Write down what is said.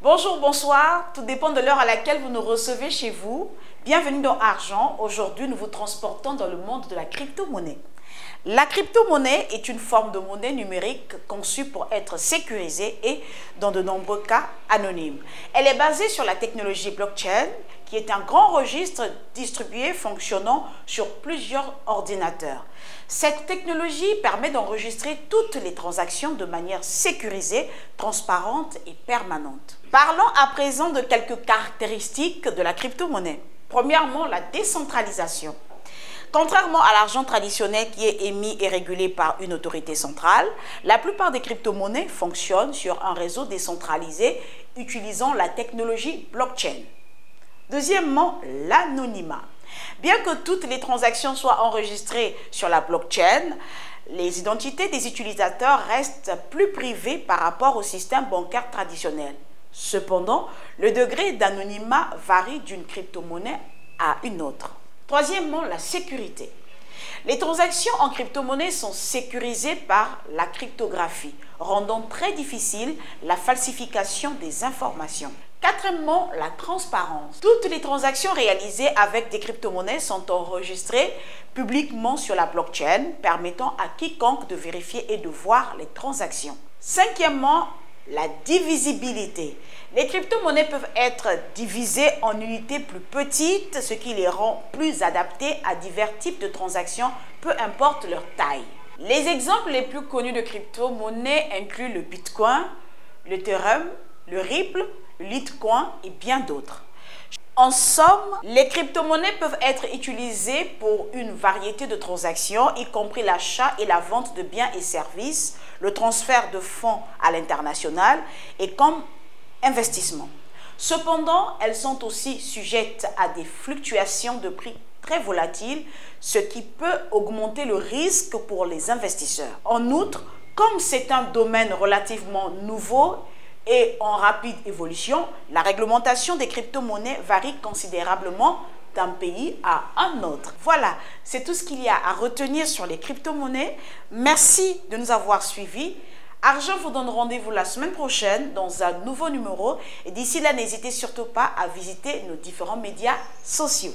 Bonjour, bonsoir, tout dépend de l'heure à laquelle vous nous recevez chez vous. Bienvenue dans Argent. Aujourd'hui, nous vous transportons dans le monde de la crypto-monnaie. La crypto-monnaie est une forme de monnaie numérique conçue pour être sécurisée et, dans de nombreux cas, anonyme. Elle est basée sur la technologie blockchain, qui est un grand registre distribué fonctionnant sur plusieurs ordinateurs. Cette technologie permet d'enregistrer toutes les transactions de manière sécurisée, transparente et permanente. Parlons à présent de quelques caractéristiques de la crypto-monnaie. Premièrement, la décentralisation. Contrairement à l'argent traditionnel qui est émis et régulé par une autorité centrale, la plupart des crypto-monnaies fonctionnent sur un réseau décentralisé utilisant la technologie blockchain. Deuxièmement, l'anonymat. Bien que toutes les transactions soient enregistrées sur la blockchain, les identités des utilisateurs restent plus privées par rapport au système bancaire traditionnel. Cependant, le degré d'anonymat varie d'une crypto-monnaie à une autre. Troisièmement, la sécurité. Les transactions en crypto-monnaie sont sécurisées par la cryptographie, rendant très difficile la falsification des informations. Quatrièmement, la transparence. Toutes les transactions réalisées avec des crypto-monnaies sont enregistrées publiquement sur la blockchain, permettant à quiconque de vérifier et de voir les transactions. Cinquièmement, la divisibilité. Les crypto-monnaies peuvent être divisées en unités plus petites, ce qui les rend plus adaptées à divers types de transactions, peu importe leur taille. Les exemples les plus connus de crypto-monnaies incluent le Bitcoin, l'Ethereum, le Ripple, le Litecoin et bien d'autres. En somme, les crypto-monnaies peuvent être utilisées pour une variété de transactions, y compris l'achat et la vente de biens et services, le transfert de fonds à l'international et comme investissement. Cependant, elles sont aussi sujettes à des fluctuations de prix très volatiles, ce qui peut augmenter le risque pour les investisseurs. En outre, comme c'est un domaine relativement nouveau et en rapide évolution, la réglementation des crypto-monnaies varie considérablement d'un pays à un autre. Voilà, c'est tout ce qu'il y a à retenir sur les crypto-monnaies. Merci de nous avoir suivis. Argent vous donne rendez-vous la semaine prochaine dans un nouveau numéro. Et d'ici là, n'hésitez surtout pas à visiter nos différents médias sociaux.